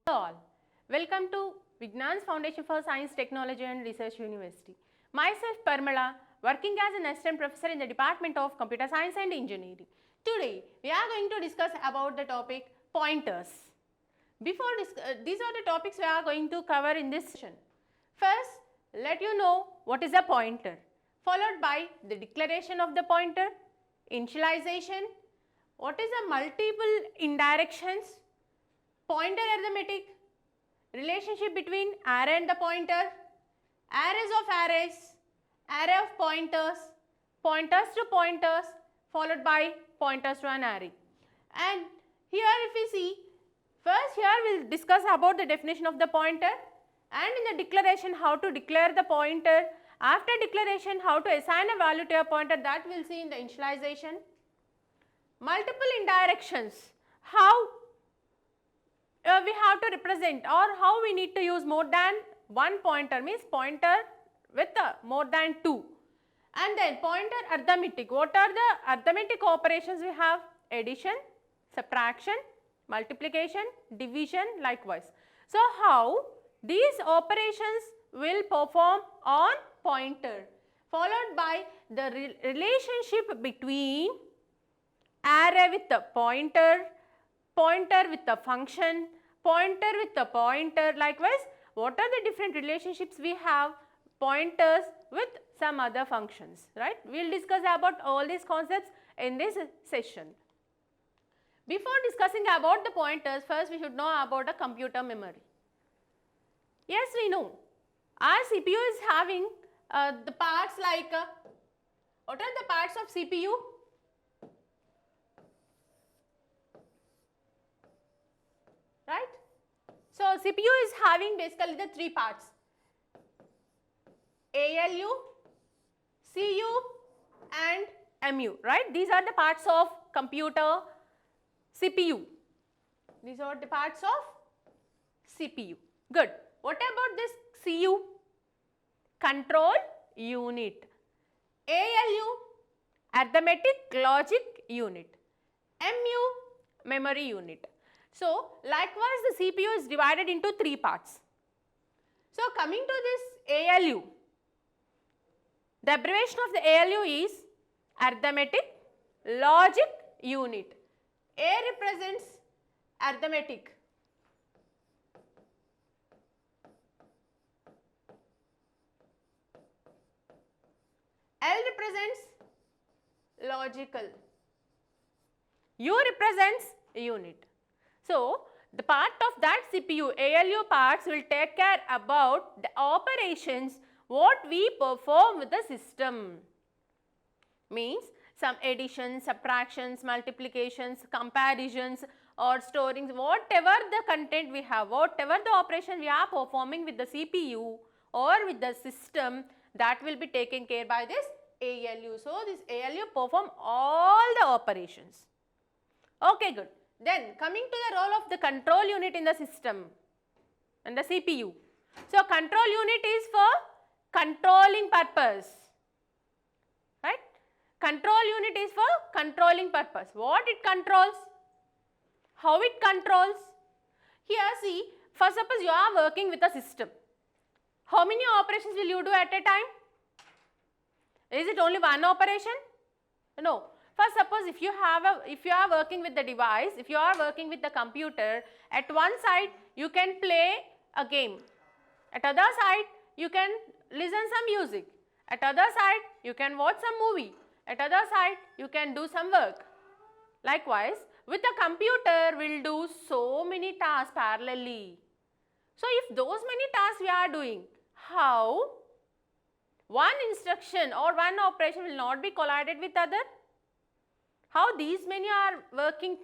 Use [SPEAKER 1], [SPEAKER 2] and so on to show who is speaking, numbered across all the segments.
[SPEAKER 1] All. Welcome to Vignan's Foundation for Science, Technology and Research University. Myself Parmala, working as an assistant professor in the Department of Computer Science and Engineering. Today, we are going to discuss about the topic pointers. These are the topics we are going to cover in this session. First, let you know what is a pointer, followed by the declaration of the pointer, initialization, what is a multiple indirections, pointer arithmetic, relationship between array and the pointer, arrays of arrays, array of pointers, pointers to pointers, followed by pointers to an array. And here if we see, first here we will discuss about the definition of the pointer, and in the declaration how to declare the pointer. After declaration, how to assign a value to a pointer, that we will see in the initialization. Multiple indirections, how we have to represent or how we need to use more than one pointer, means pointer with more than two. And then pointer arithmetic, what are the arithmetic operations we have? Addition, subtraction, multiplication, division, likewise. So, how these operations will perform on pointer, followed by the relationship between array with the pointer, pointer with the function, pointer with the pointer, likewise what are the different relationships we have, pointers with some other functions, right. We will discuss about all these concepts in this session. Before discussing about the pointers, first we should know about a computer memory. Yes, we know our CPU is having the parts like, what are the parts of CPU? Right. So, CPU is having basically the three parts, ALU, CU and MU, right. These are the parts of computer CPU. These are the parts of CPU. Good. What about this CU? Control unit. ALU, arithmetic logic unit. MU, memory unit. So, likewise the CPU is divided into three parts. So, coming to this ALU, the abbreviation of the ALU is arithmetic logic unit. A represents arithmetic, L represents logical, U represents unit. So, the part of that CPU ALU parts will take care about the operations what we perform with the system, means some additions, subtractions, multiplications, comparisons or storings, whatever the content we have, whatever the operation we are performing with the CPU or with the system, that will be taken care by this ALU. So, this ALU perform all the operations. Okay, good. Then coming to the role of the control unit in the system and the CPU. So, control unit is for controlling purpose, right. Control unit is for controlling purpose. What it controls? How it controls? Here see, first suppose you are working with a system. How many operations will you do at a time? Is it only one operation? No. First suppose if you are working with the device, if you are working with the computer, at one side you can play a game, at other side you can listen some music, at other side you can watch some movie, at other side you can do some work. Likewise, with the computer we will do so many tasks parallelly. So, if those many tasks we are doing, how one instruction or one operation will not be collided with other? How these many are working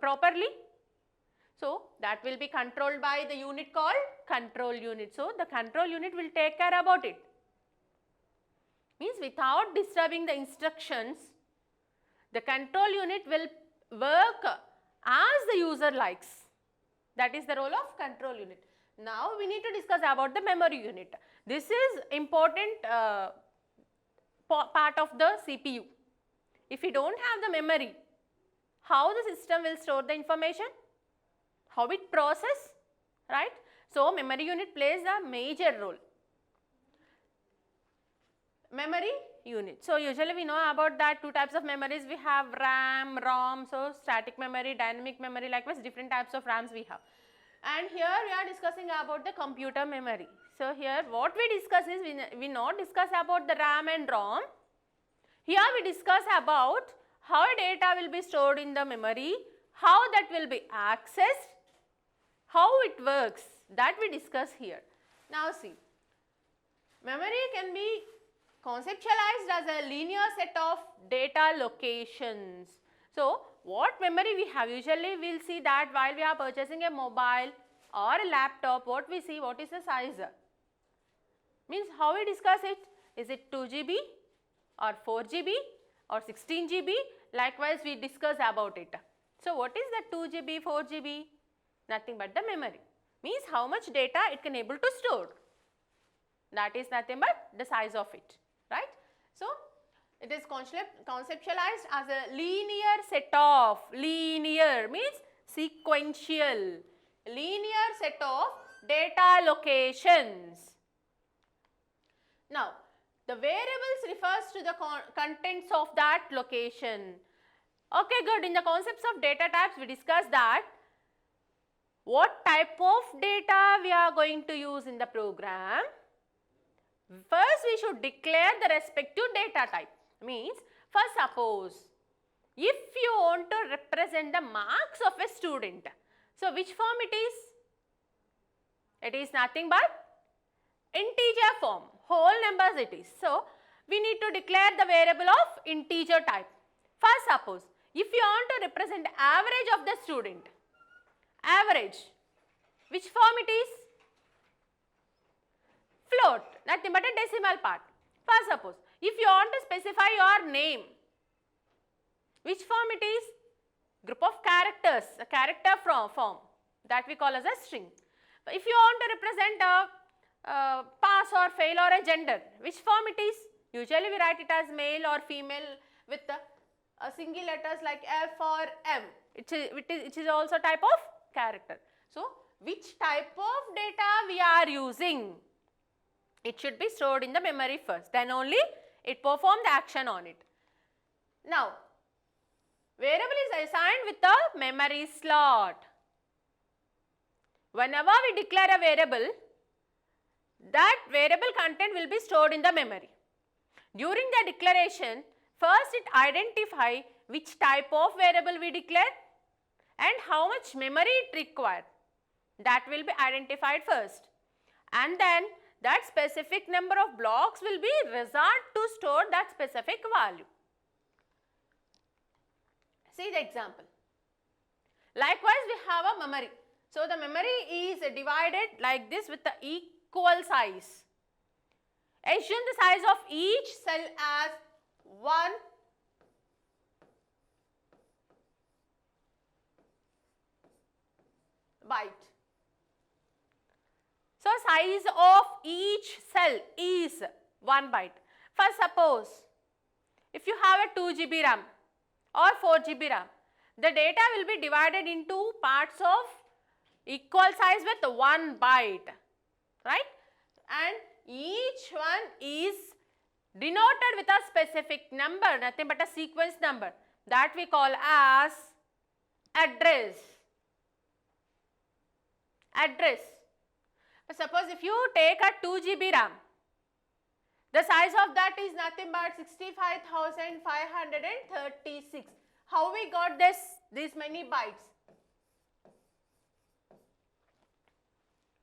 [SPEAKER 1] properly? So, that will be controlled by the unit called control unit. So, the control unit will take care about it. Means without disturbing the instructions, the control unit will work as the user likes. That is the role of control unit. Now, we need to discuss about the memory unit. This is important part of the CPU. If you don't have the memory, how the system will store the information? How it process, right? So, memory unit plays a major role. Memory unit. So, usually we know about that two types of memories we have, RAM, ROM, so static memory, dynamic memory, likewise different types of RAMs we have. And here we are discussing about the computer memory. So, here what we discuss is, we not discuss about the RAM and ROM. Here we discuss about how data will be stored in the memory, how that will be accessed, how it works, that we discuss here. Now see, memory can be conceptualized as a linear set of data locations. So, what memory we have? Usually we will see that while we are purchasing a mobile or a laptop, what we see, what is the size? Means how we discuss it? Is it 2 GB or 4 GB or 16 GB? Likewise we discuss about it. So, what is the 2 GB, 4 GB? Nothing but the memory. Means how much data it can able to store. That is nothing but the size of it, right? So, it is conceptualized as a linear set of, linear means sequential, linear set of data locations. Now, the variables refers to the contents of that location. Okay, good. In the concepts of data types, we discussed that what type of data we are going to use in the program. First, we should declare the respective data type. Means, first suppose, if you want to represent the marks of a student, so which form it is? It is nothing but integer form, whole numbers it is. So, we need to declare the variable of integer type. First suppose, if you want to represent average of the student, average, which form it is? Float, nothing but a decimal part. First suppose, if you want to specify your name, which form it is? Group of characters, a character form that we call as a string. If you want to represent a pass or fail or a gender, which form it is? Usually we write it as male or female with a single letters like F or M. It is also type of character. So, which type of data we are using? It should be stored in the memory first, then only it perform the action on it. Now, variable is assigned with the memory slot. Whenever we declare a variable, that variable content will be stored in the memory. During the declaration, first it identify which type of variable we declare and how much memory it requires. That will be identified first, and then that specific number of blocks will be reserved to store that specific value. See the example. Likewise, we have a memory. So, the memory is divided like this with the equal size. Assume the size of each cell as 1 byte. So, size of each cell is 1 byte. First suppose, if you have a 2 GB RAM or 4 GB RAM, the data will be divided into parts of equal size with 1 byte, right? And each one is denoted with a specific number, nothing but a sequence number, that we call as address. Address. Suppose if you take a 2 GB RAM, the size of that is nothing but 65,536. How we got these many bytes?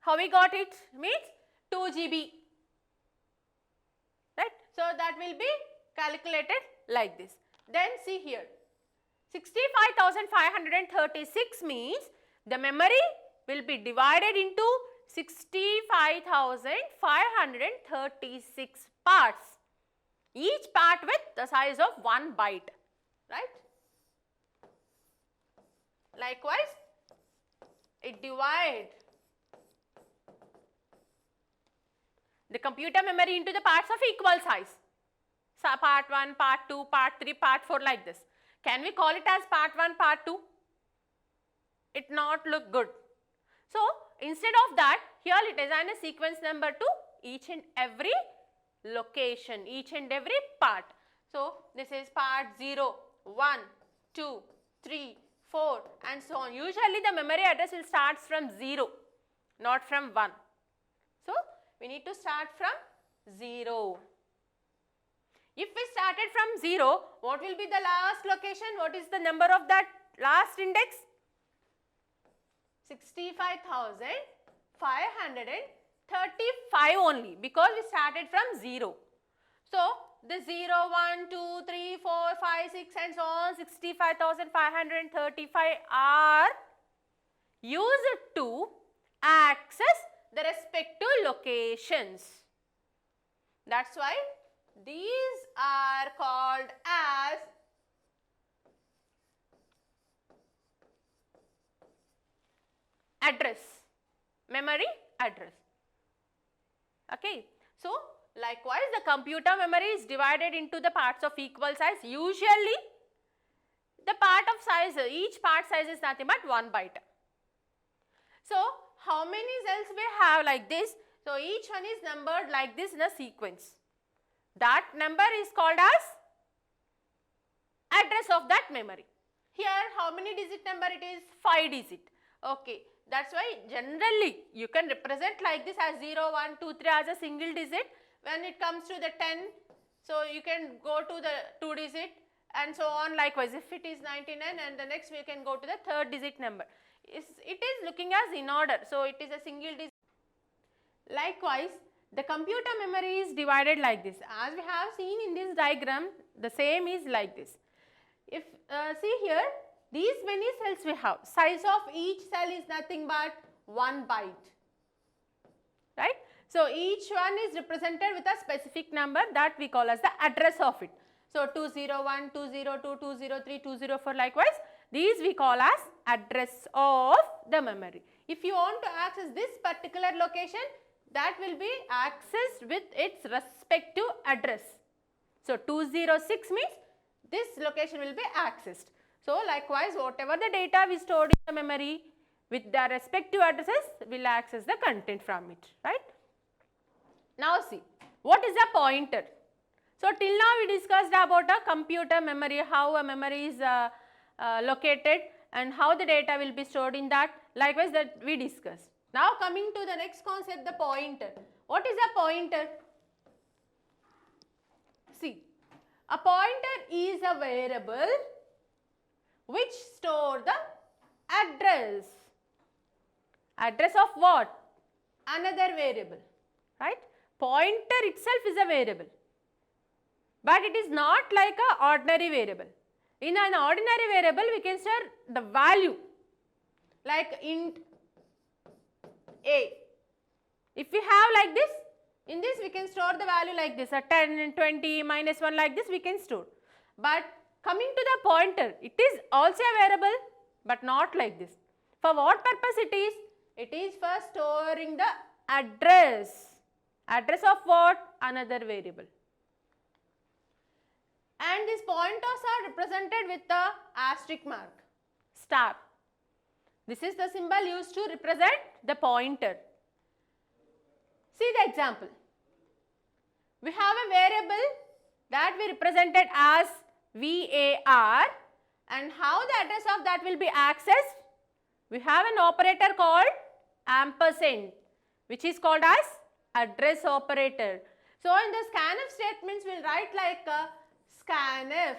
[SPEAKER 1] How we got it? Means 2 GB. Right? So, that will be calculated like this. Then see here, 65,536 means the memory will be divided into 65,536 parts, each part with the size of 1 byte, right? Likewise, it divides the computer memory into the parts of equal size. part 1, part 2, part 3, part 4 like this. Can we call it as part 1, part 2? It not look good. So, instead of that, here it assign a sequence number to each and every location, each and every part. So, this is part 0, 1, 2, 3, 4 and so on. Usually the memory address will start from 0, not from 1. So, we need to start from 0. If we started from 0, what will be the last location? What is the number of that last index? 65,535 only, because we started from 0. So, the 0, 1, 2, 3, 4, 5, 6 and so on, 65,535 are used to access the respective locations. That's why these are called as address, memory address. Okay. So, likewise the computer memory is divided into the parts of equal size. Usually the part of size, each part size is nothing but 1 byte. So, how many cells we have like this? So, each one is numbered like this in a sequence. That number is called as address of that memory. Here how many digit number it is? 5 digit. Okay. That's why generally you can represent like this as 0, 1, 2, 3 as a single digit. When it comes to the 10, so you can go to the 2 digit and so on. Likewise, if it is 99 and the next we can go to the third digit number. It is looking as in order. So, it is a single digit. Likewise, the computer memory is divided like this. As we have seen in this diagram, the same is like this. If see here, these many cells we have. Size of each cell is nothing but 1 byte. Right? So, each one is represented with a specific number that we call as the address of it. So, 201, 202, 203, 204 likewise. These we call as address of the memory. If you want to access this particular location, that will be accessed with its respective address. So, 206 means this location will be accessed. So, likewise whatever the data we stored in the memory with their respective addresses will access the content from it, right. Now, see what is a pointer. So, till now we discussed about a computer memory, how a memory is located and how the data will be stored in that. Likewise, that we discussed. Now, coming to the next concept, the pointer. What is a pointer? See, a pointer is a variable which store the address. Address of what? Another variable, right. Pointer itself is a variable, but it is not like a ordinary variable. In an ordinary variable, we can store the value like int a. If we have like this, in this we can store the value like this, a 10, 20, -1 like this we can store. But coming to the pointer, it is also a variable, but not like this. For what purpose it is? It is for storing the address. Address of what? Another variable. And these pointers are represented with the asterisk mark, star. This is the symbol used to represent the pointer. See the example. We have a variable that we represented as VAR, and how the address of that will be accessed? We have an operator called ampersand, which is called as address operator. So, in the scanf statements, we will write like a scanf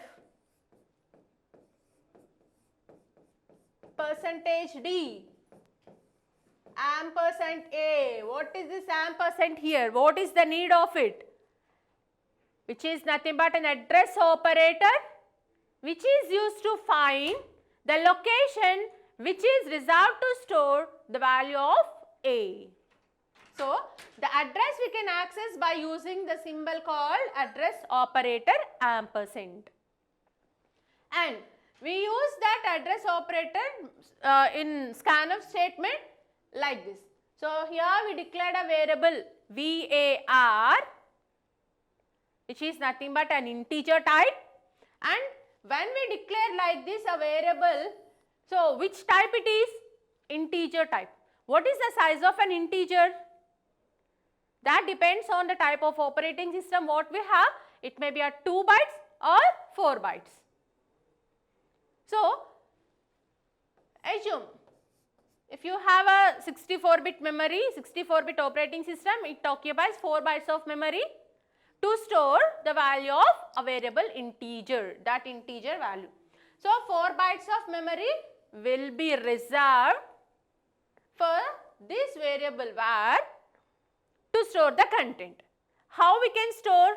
[SPEAKER 1] %D ampersand A. What is this ampersand here? What is the need of it? Which is nothing but an address operator which is used to find the location which is reserved to store the value of A. So, the address we can access by using the symbol called address operator ampersand. And we use that address operator in scanf statement like this. So, here we declared a variable VAR which is nothing but an integer type. And when we declare like this a variable, so which type it is? Integer type. What is the size of an integer? That depends on the type of operating system what we have. It may be a 2 bytes or 4 bytes. So, assume if you have a 64-bit memory, 64-bit operating system, it occupies 4 bytes of memory to store the value of a variable integer, that integer value. So, 4 bytes of memory will be reserved for this variable var to store the content. How we can store?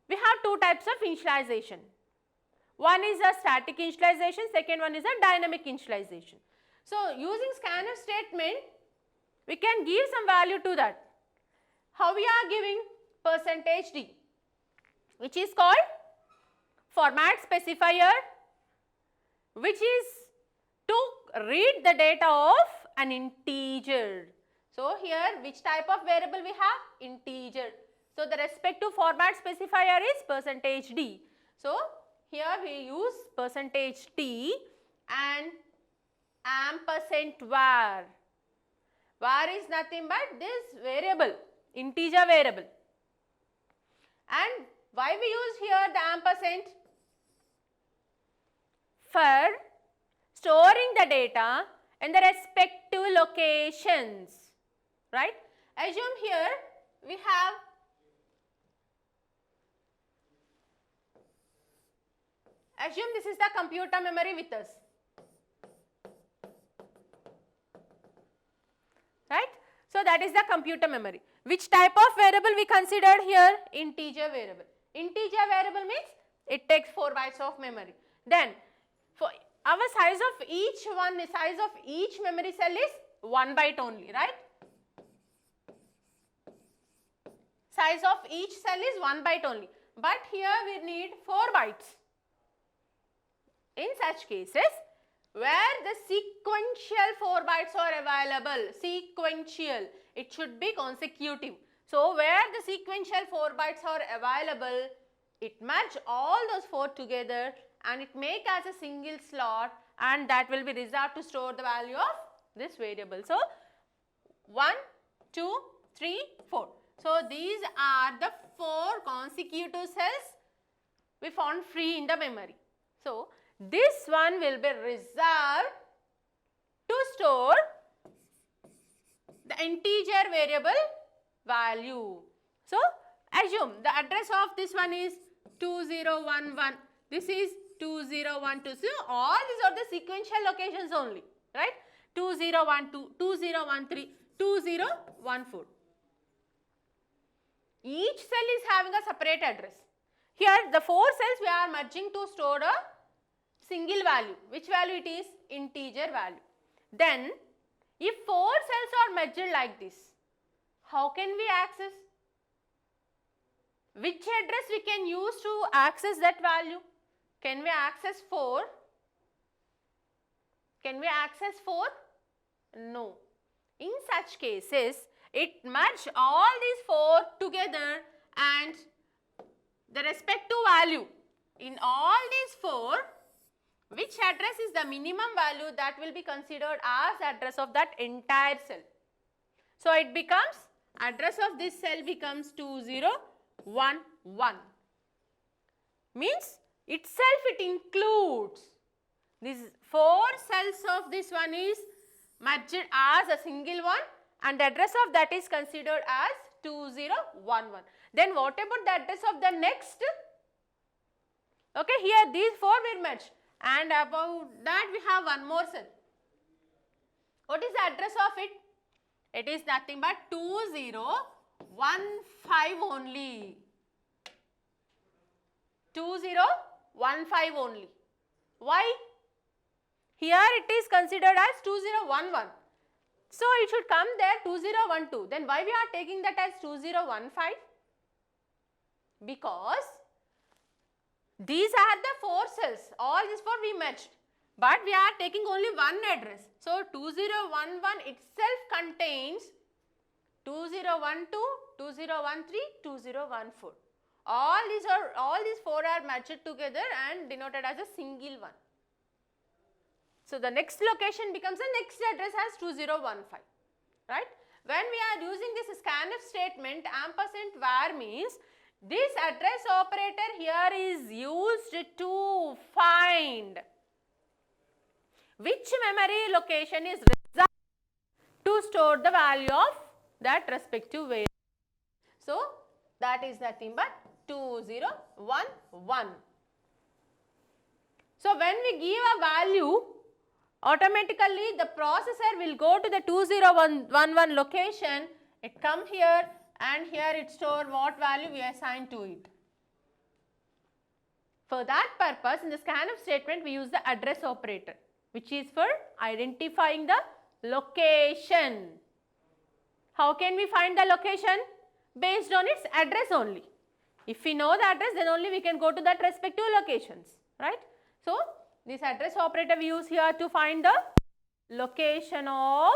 [SPEAKER 1] We have two types of initialization. One is a static initialization, second one is a dynamic initialization. So, using scanf statement, we can give some value to that. How we are giving? %d, which is called format specifier, which is to read the data of an integer. So, here which type of variable we have? Integer. So, the respective format specifier is %d. So, here we use %t and %var. Var is nothing but this variable, integer variable. And why we use here the ampersand? For storing the data in the respective locations, right? Assume here we have this is the computer memory with us, right? So, that is the computer memory. Which type of variable we considered here? Integer variable. Integer variable means it takes 4 bytes of memory. Then, for our size of each memory cell is 1 byte only, right? Size of each cell is 1 byte only. But here we need 4 bytes. In such cases, where the sequential 4 bytes are available, sequential, it should be consecutive. So, where the sequential 4 bytes are available, it merge all those 4 together and it make as a single slot, and that will be reserved to store the value of this variable. So, 1, 2, 3, 4. So, these are the 4 consecutive cells we found free in the memory. So, this one will be reserved to store the integer variable value. So, assume the address of this one is 2011, this is 2012. So, all these are the sequential locations only, right? 2012, 2013, 2014. Each cell is having a separate address. Here the 4 cells we are merging to store a single value. Which value it is? Integer value. Then, if 4 cells are merged like this, how can we access? Which address we can use to access that value? Can we access 4? Can we access 4? No. In such cases, it merge all these 4 together and the respective value in all these 4, which address is the minimum value, that will be considered as address of that entire cell. So, it becomes address of this cell becomes 2011, means itself it includes these 4 cells of this one is merged as a single one, and the address of that is considered as 2011. Then what about the address of the next? Okay, here these 4 were merged, and about that we have one more cell. What is the address of it? It is nothing but 2015 only. 2015 only. Why? Here it is considered as 2011. So, it should come there 2012. Then why we are taking that as 2015? Because these are the 4 cells, all these 4 we merged, but we are taking only one address. So, 2011 itself contains 2012, 2013, 2014. all these four are matched together and denoted as a single one. So the next location becomes the next address as 2015, right? When we are using this scanf statement, ampersand var means this address operator here is used to find which memory location is reserved to store the value of that respective variable. So that is nothing but 2011. So when we give a value, automatically the processor will go to the 2011 location, it come here and here it store what value we assign to it. For that purpose, in the scanf statement we use the address operator, which is for identifying the location. How can we find the location? Based on its address only. If we know the address, then only we can go to that respective locations, right? So this address operator we use here to find the location of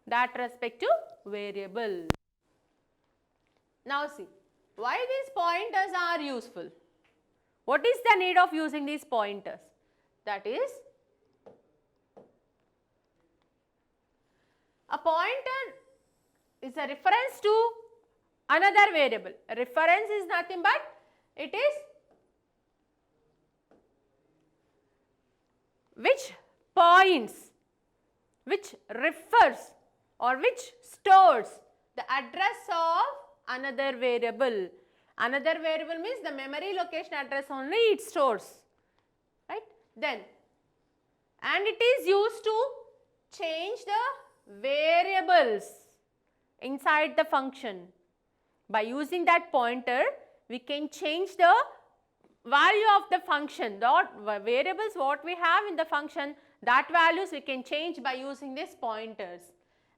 [SPEAKER 1] that respective variable. Now see, why these pointers are useful? What is the need of using these pointers? That is, a pointer is a reference to another variable. A reference is nothing but it is which points, which refers or which stores the address of another variable. Another variable means the memory location address only it stores, right? Then, and it is used to change the variables inside the function. By using that pointer, we can change the value of the function, the variables what we have in the function, that values we can change by using these pointers.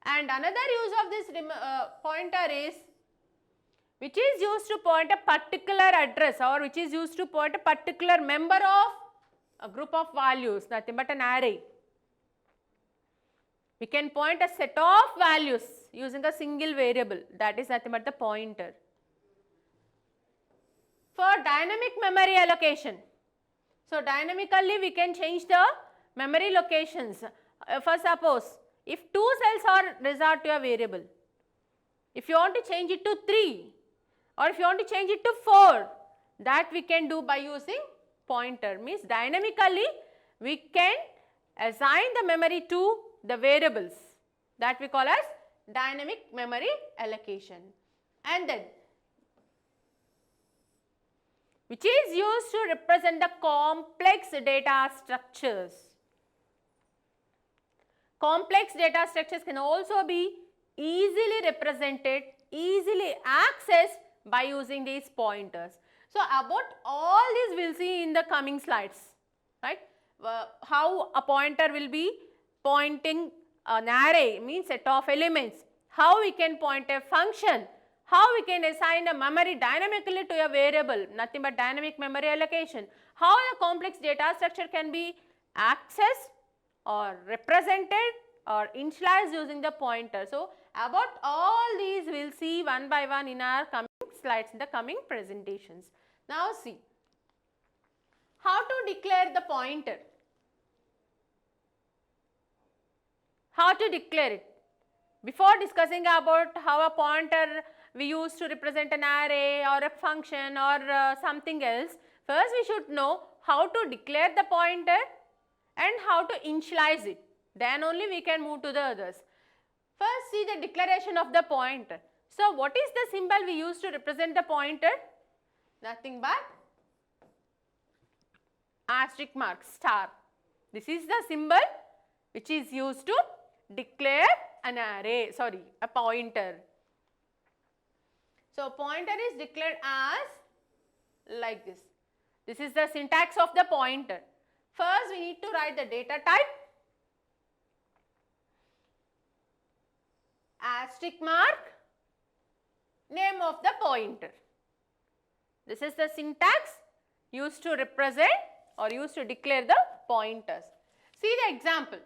[SPEAKER 1] And another use of this pointer is which is used to point a particular address or which is used to point a particular member of a group of values, nothing but an array. We can point a set of values using a single variable, that is nothing but the pointer. For dynamic memory allocation, so dynamically we can change the memory locations. For suppose, if 2 cells are reserved to a variable, if you want to change it to 3 or if you want to change it to 4, that we can do by using pointer. Means dynamically we can assign the memory to the variables, that we call as dynamic memory allocation. And then which is used to represent the complex data structures. Complex data structures can also be easily represented, easily accessed by using these pointers. So about all these we will see in the coming slides, right? How a pointer will be pointing an array, means set of elements, how we can point a function, how we can assign a memory dynamically to a variable, nothing but dynamic memory allocation, how a complex data structure can be accessed or represented or initialized using the pointer. So about all these we will see one by one in our coming slides, in the coming presentations. Now see, how to declare the pointer. How to declare it? Before discussing about how a pointer we use to represent an array or a function or something else, first we should know how to declare the pointer and how to initialize it. Then only we can move to the others. First see the declaration of the pointer. So what is the symbol we use to represent the pointer? Nothing but asterisk mark, star. This is the symbol which is used to declare an array, a pointer. So pointer is declared as like this. This is the syntax of the pointer. First we need to write the data type, asterisk mark, name of the pointer. This is the syntax used to represent or used to declare the pointers. See the example.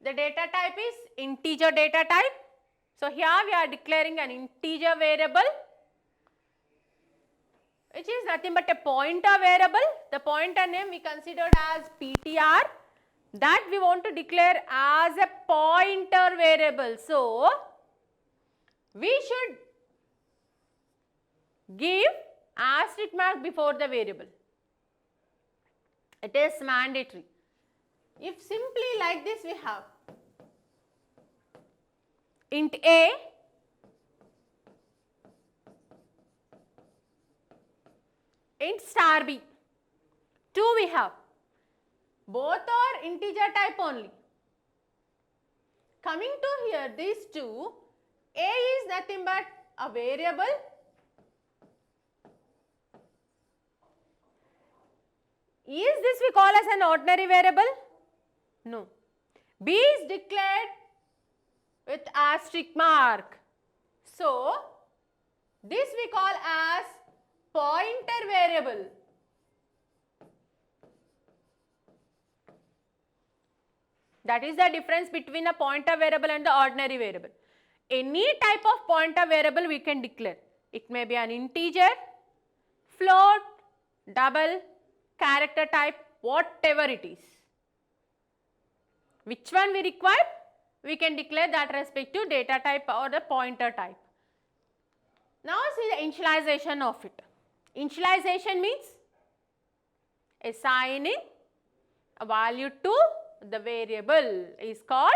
[SPEAKER 1] The data type is integer data type. So here we are declaring an integer variable which is nothing but a pointer variable. The pointer name we considered as PTR, that we want to declare as a pointer variable. So we should give asterisk mark before the variable. It is mandatory. If simply like this we have int a int star b, 2 we have, both are integer type only. Coming to here, these two, a is nothing but a variable, is this we call as an ordinary variable? No. B is declared with asterisk mark. So this we call as pointer variable. That is the difference between a pointer variable and the ordinary variable. Any type of pointer variable we can declare. It may be an integer, float, double, character type, whatever it is. Which one we require? We can declare that respective data type or the pointer type. Now see the initialization of it. Initialization means assigning a value to the variable is called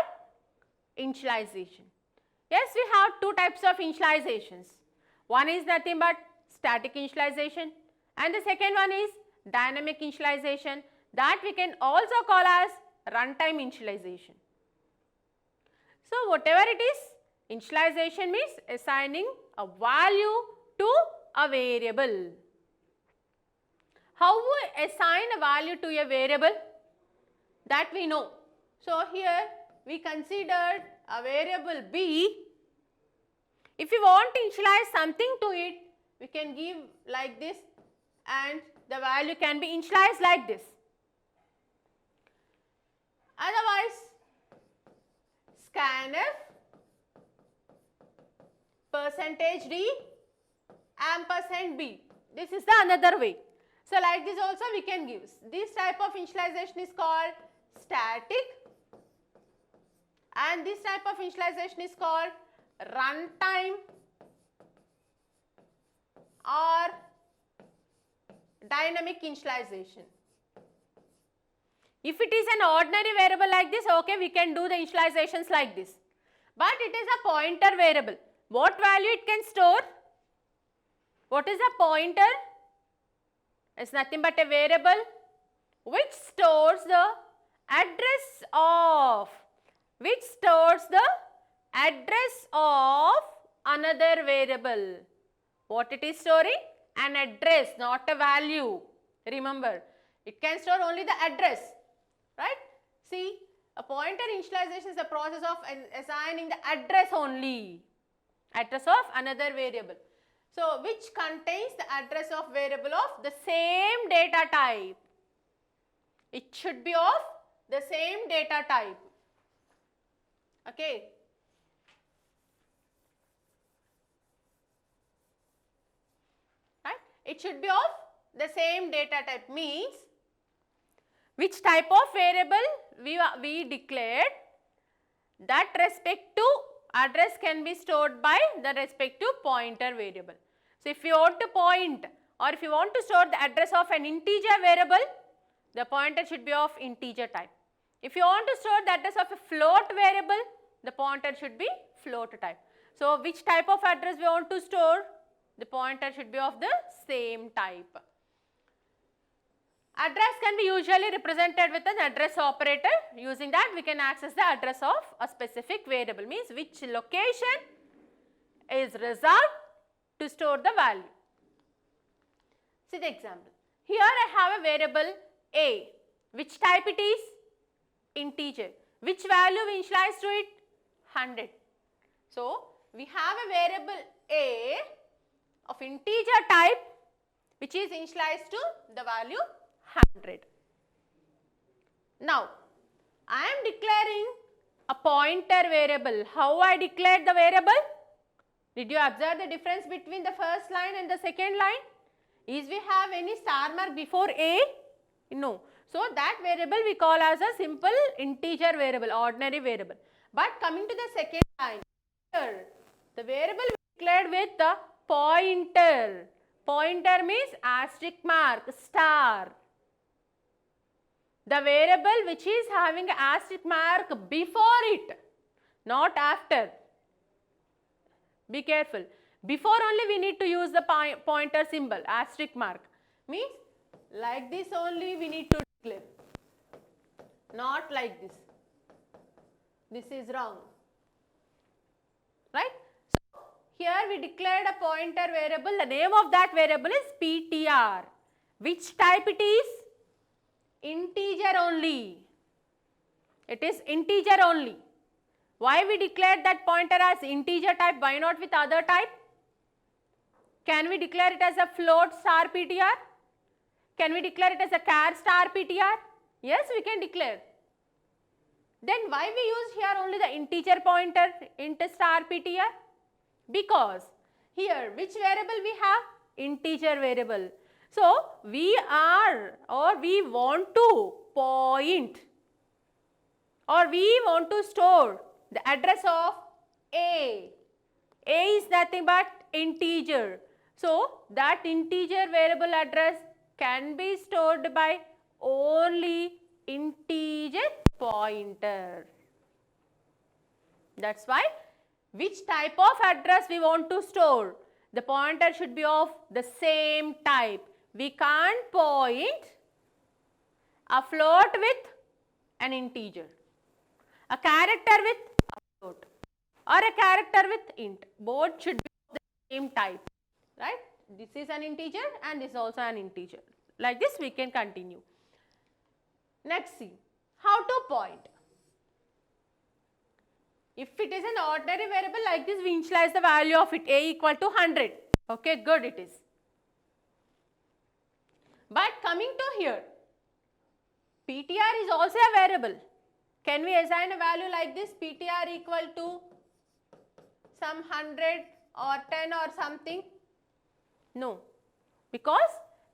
[SPEAKER 1] initialization. Yes, we have two types of initializations. One is nothing but static initialization and the second one is dynamic initialization, that we can also call as runtime initialization. So whatever it is, initialization means assigning a value to a variable. How we assign a value to a variable? That we know. So here we considered a variable b. If we want to initialize something to it, we can give like this and the value can be initialized like this. Otherwise, scanf %d %b. This is the another way. So like this also we can give. This type of initialization is called static and this type of initialization is called runtime or dynamic initialization. If it is an ordinary variable like this, okay, we can do the initializations like this. But it is a pointer variable. What value it can store? What is a pointer? It's nothing but a variable which stores the address of another variable. What it is storing? An address, not a value. Remember, it can store only the address, right? See, a pointer initialization is the process of assigning the address only, address of another variable. So, which contains the address of variable of the same data type. It should be of the same data type. Okay. Right? It should be of the same data type, means which type of variable we declared, that respective address can be stored by the respective pointer variable. So, if you want to point or if you want to store the address of an integer variable, the pointer should be of integer type. If you want to store the address of a float variable, the pointer should be float type. So, which type of address we want to store? The pointer should be of the same type. Address can be usually represented with an address operator. Using that, we can access the address of a specific variable, means which location is reserved to store the value. See the example. Here I have a variable a. Which type it is? Integer. Which value we initialize to it? 100. So, we have a variable a of integer type which is initialized to the value 100. Now, I am declaring a pointer variable. How I declared the variable? Did you observe the difference between the first line and the second line? Is we have any star mark before A? No. So that variable we call as a simple integer variable, ordinary variable. But coming to the second line, here the variable we declared with the pointer. Pointer means asterisk mark, star. The variable which is having asterisk mark before it, not after. Be careful. Before only we need to use the pointer symbol, asterisk mark. Means like this only we need to declare. Not like this. This is wrong. Right? So, here we declared a pointer variable. The name of that variable is PTR. Which type it is? Integer only. It is integer only. Why we declared that pointer as integer type? Why not with other type? Can we declare it as a float star PTR? Can we declare it as a char star PTR? Yes, we can declare. Then why we use here only the integer pointer int star PTR? Because here which variable we have? Integer variable. So we are or we want to point or we want to store the address of A. A is nothing but integer. So that integer variable address can be stored by only integer pointer. That's why which type of address we want to store? The pointer should be of the same type. We can't point a float with an integer, a character with a float, or a character with int. Both should be of the same type, right? This is an integer and this is also an integer. Like this we can continue. Next, see how to point. If it is an ordinary variable like this, we initialize the value of it, A equal to 100. Okay, good it is. But coming to here, PTR is also a variable. Can we assign a value like this, PTR equal to some 100 or 10 or something? No, because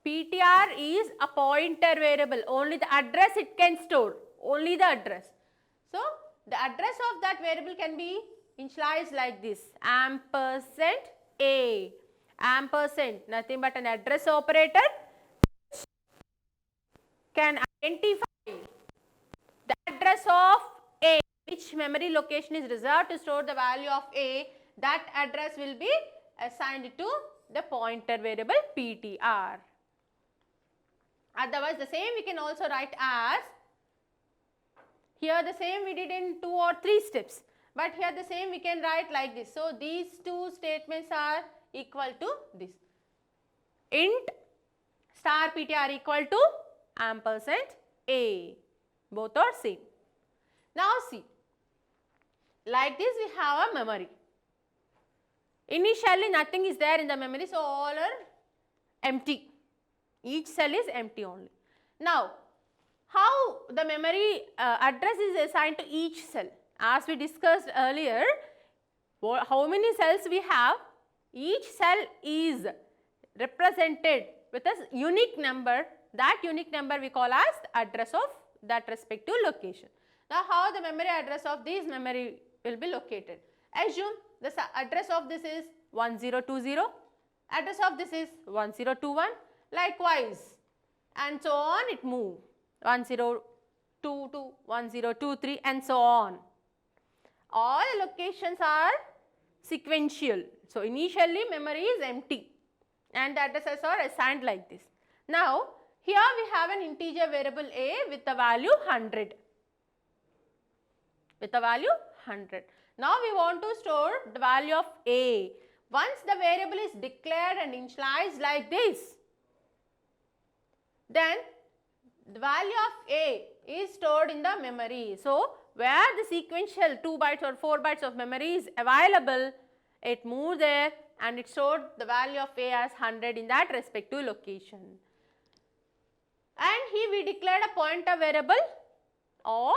[SPEAKER 1] PTR is a pointer variable, only the address it can store, only the address. So, the address of that variable can be initialized like this, ampersand A, ampersand, nothing but an address operator can identify the address of A, which memory location is reserved to store the value of A, that address will be assigned to the pointer variable PTR. Otherwise, the same we can also write as, here the same we did in 2 or 3 steps, but here the same we can write like this. So, these two statements are equal to this, int star PTR equal to ampersand A, both are same. Now see, like this we have a memory. Initially nothing is there in the memory, so all are empty. Each cell is empty only. Now, how the memory address is assigned to each cell? As we discussed earlier, how many cells we have? Each cell is represented with a unique number. That unique number we call as the address of that respective location. Now, how the memory address of this memory will be located? Assume the address of this is 1020, address of this is 1021, likewise, and so on it move 1022, 1023 and so on. All locations are sequential. So, initially memory is empty and the addresses are assigned like this. Now, here we have an integer variable A with the value 100. With the value 100. Now, we want to store the value of A. Once the variable is declared and initialized like this, then the value of A is stored in the memory. So, where the sequential 2 bytes or 4 bytes of memory is available, it moves there and it stored the value of A as 100 in that respective location. And here we declared a pointer variable of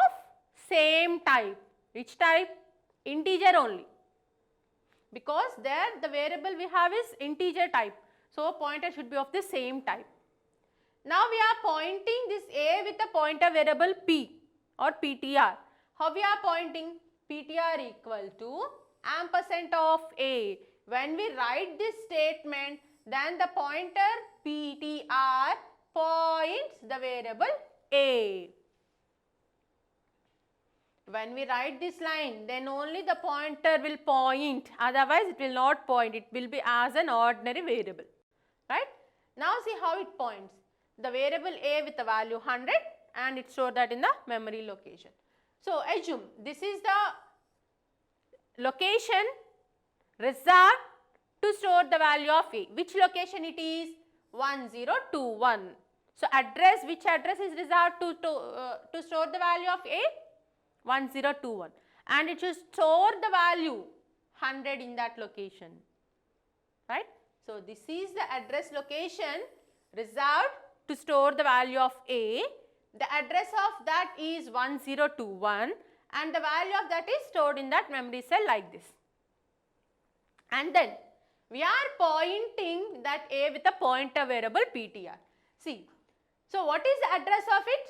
[SPEAKER 1] same type. Which type? Integer only. Because there the variable we have is integer type. So pointer should be of the same type. Now we are pointing this A with a pointer variable P or PTR. How we are pointing? PTR equal to ampersand of A. When we write this statement, then the pointer PTR points the variable A. When we write this line, then only the pointer will point, otherwise it will not point, it will be as an ordinary variable, right? Now see how it points. The variable A with the value 100 and it stored that in the memory location. So assume this is the location reserved to store the value of A. Which location it is? 1021. So address, which address is reserved to store the value of A? 1021, and it should store the value 100 in that location, right? So this is the address location reserved to store the value of A. The address of that is 1021 and the value of that is stored in that memory cell like this. And then we are pointing that A with a pointer variable PTR. See, so what is the address of it?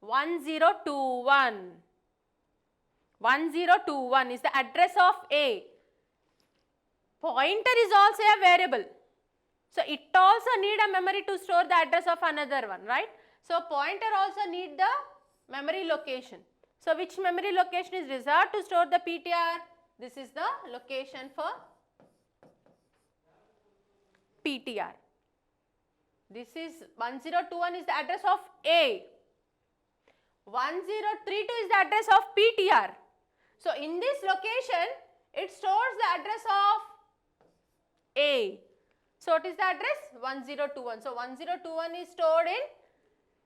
[SPEAKER 1] 1021. 1021 is the address of A. Pointer is also a variable. So it also need a memory to store the address of another one, right? So pointer also need the memory location. So which memory location is reserved to store the PTR? This is the location for PTR. This is 1021 is the address of A. 1032 is the address of PTR. So in this location, it stores the address of A. So what is the address? 1021. So 1021 is stored in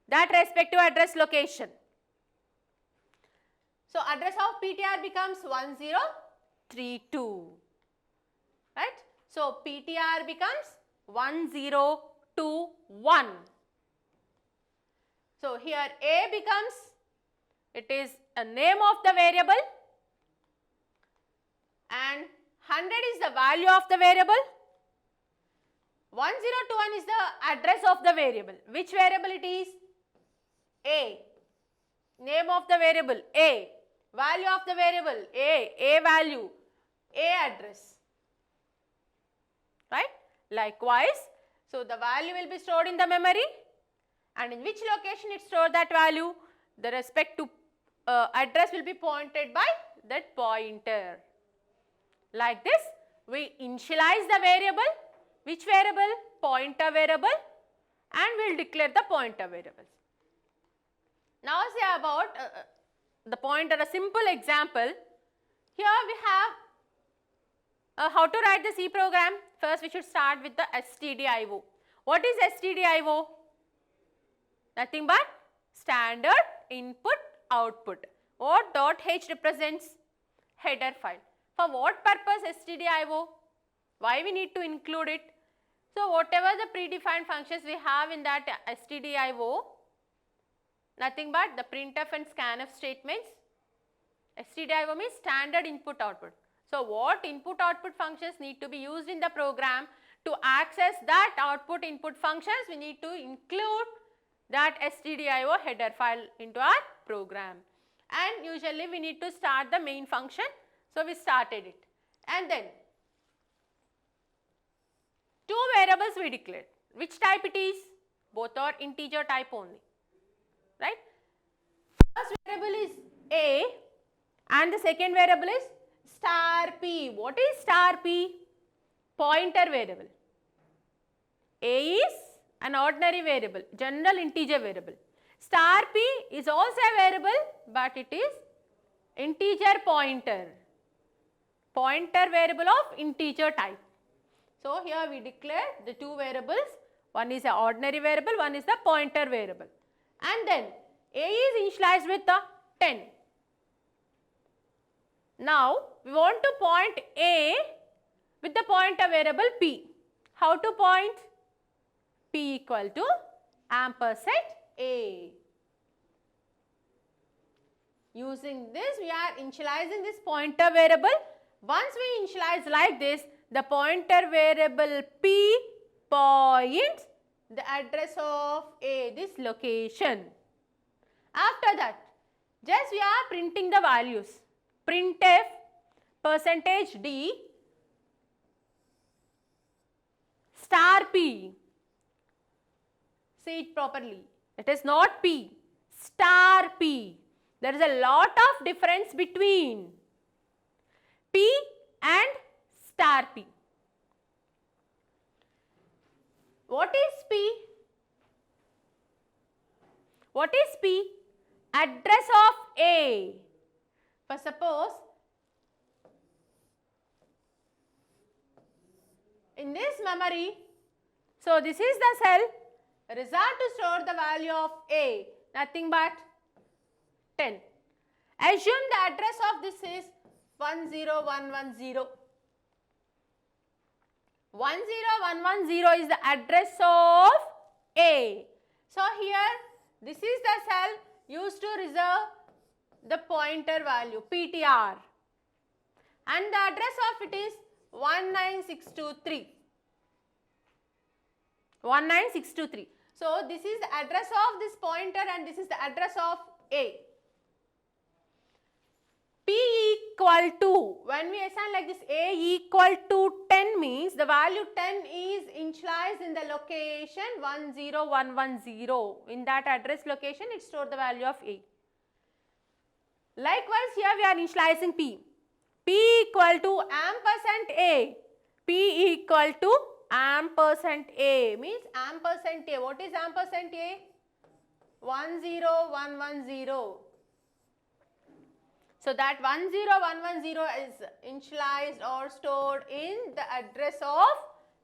[SPEAKER 1] that respective address location. So address of PTR becomes 1032. Right? So PTR becomes 1021. So here A becomes, it is a name of the variable and 100 is the value of the variable. 1021 is the address of the variable. Which variable it is? A. Name of the variable A. Value of the variable A value, A address. Right? Likewise, so the value will be stored in the memory and in which location it stored that value, the respective address will be pointed by that pointer. Like this, we initialize the variable. Which variable? Pointer variable, and we will declare the pointer variables. Now say about the pointer, a simple example. Here we have how to write the C program. First we should start with the stdio. What is stdio? Nothing but standard input output, or .h represents header file. For what purpose stdio? Why we need to include it? So whatever the predefined functions we have in that stdio, nothing but the printf and scanf statements. Stdio means standard input output. So what input output functions need to be used in the program? To access that output input functions, we need to include that stdio header file into our program. And usually we need to start the main function. So we started it. And then two variables we declared. Which type it is? Both are integer type only. Right? First variable is A and the second variable is star P. What is star P? Pointer variable. A is an ordinary variable, general integer variable. Star P is also a variable, but it is integer pointer. Pointer variable of integer type. So here we declare the two variables. One is an ordinary variable, one is the pointer variable. And then A is initialized with the 10. Now we want to point A with the pointer variable P. How to point? P equal to ampersand A. Using this, we are initializing this pointer variable. Once we initialize like this, the pointer variable P points the address of A, this location. After that, just we are printing the values. Printf %d star P. See it properly. It is not P, star P. There is a lot of difference between P and star P. What is P? What is P? Address of A. For suppose, in this memory, so this is the cell reserved to store the value of A, nothing but 10. Assume the address of this is 10110. 10110 is the address of A. So here this is the cell used to reserve the pointer value PTR, and the address of it is 19623. 19623. So this is the address of this pointer and this is the address of A. P equal to, when we assign like this, A equal to 10 means the value 10 is initialized in the location 10110. In that address location, it stores the value of A. Likewise, here we are initializing P. P equal to ampersand A. P equal to ampersand A means ampersand A. What is ampersand A? 10110. So that 10110 is initialized or stored in the address of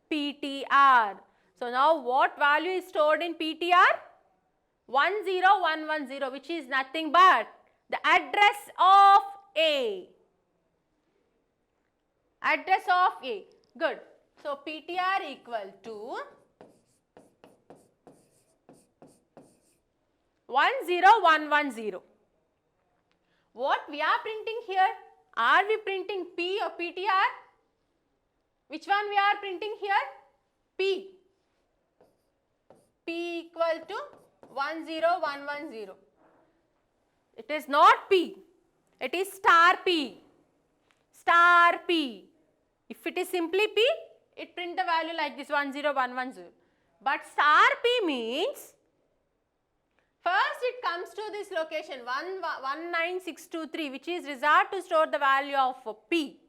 [SPEAKER 1] PTR. So now what value is stored in PTR? 10110, which is nothing but the address of A. Address of A. Good. So PTR equal to 10110. What we are printing here? Are we printing P or PTR? Which one we are printing here? P. P equal to 10110. It is not P. It is star P. Star P. If it is simply P, it print the value like this 10110. But star P means first it comes to this location 19623, which is reserved to store the value of P.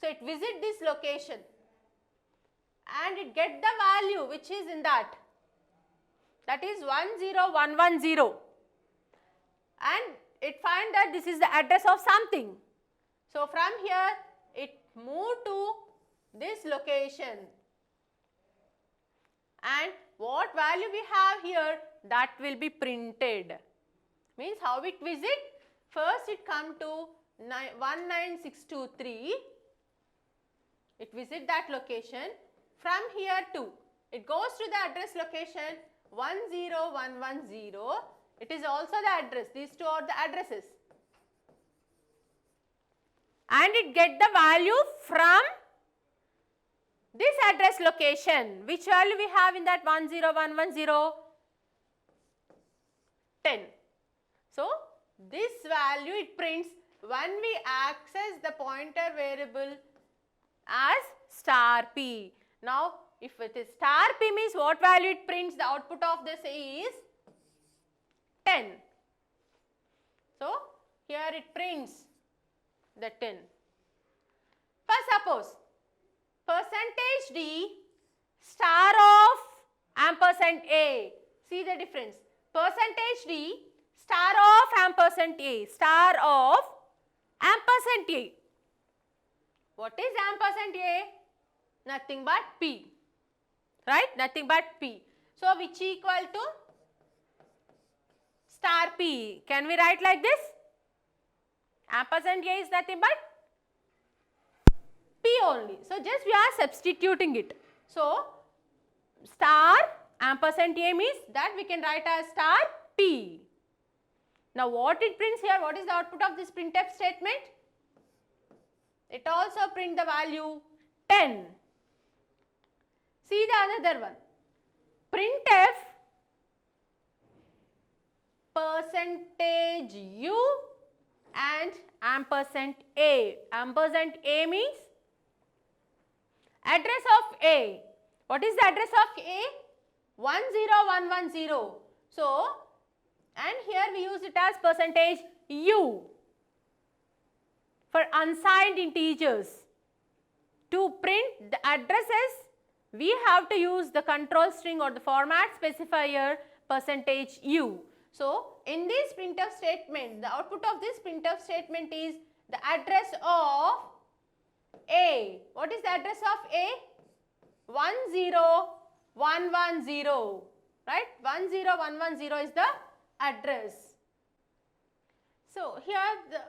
[SPEAKER 1] So it visits this location and it get the value which is in that. That is 10110. And it find that this is the address of something. So from here it move to this location. And what value we have here, that will be printed. Means how it visit? First it come to 19623. It visit that location. From here to, it goes to the address location 10110. It is also the address. These two are the addresses. And it get the value from this address location. Which value we have in that 10110? 10. So this value it prints when we access the pointer variable as star P. Now if it is star P means what value it prints? The output of this is 10. So here it prints the 10. First suppose percentage D star of ampersand A. See the difference. Percentage D star of ampersand A. Star of ampersand A. What is ampersand A? Nothing but P. Right? Nothing but P. So which equal to star P. Can we write like this? Ampersand A is nothing but P only. So just we are substituting it. So star ampersand A means that we can write as star P. Now what it prints here? What is the output of this printf statement? It also print the value 10. See the another one. Printf percentage %u and ampersand a. Ampersand a means address of A. What is the address of A? 10110. So, and here we use it as percentage %u for unsigned integers. To print the addresses, we have to use the control string or the format specifier percentage %u. So, in this printf statement, the output of this printf statement is the address of A. What is the address of A? 10110, right? 10110 is the address. So, here the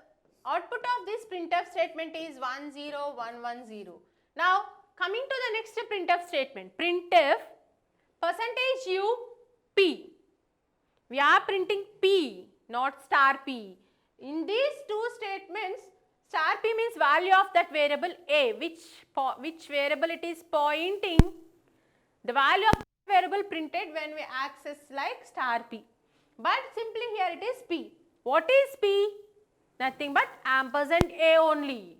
[SPEAKER 1] output of this printf statement is 10110. Now, coming to the next printf statement, printf percentage %u p. We are printing p, not star p. In these two statements, star p means value of that variable A, which variable it is pointing, the value of that variable printed when we access like star p. But simply here it is p. What is p? Nothing but ampersand A only.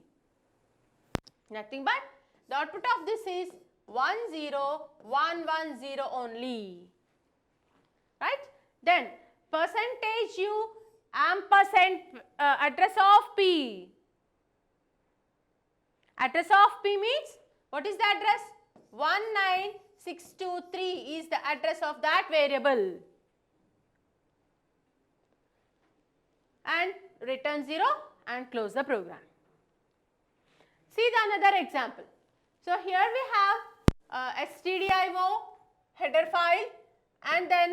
[SPEAKER 1] Nothing but the output of this is 10110 only. Right? Then percentage %u ampersand address of p. Address of p means, what is the address? 19623 is the address of that variable. And return 0 and close the program. See the another example. So here we have stdio header file, and then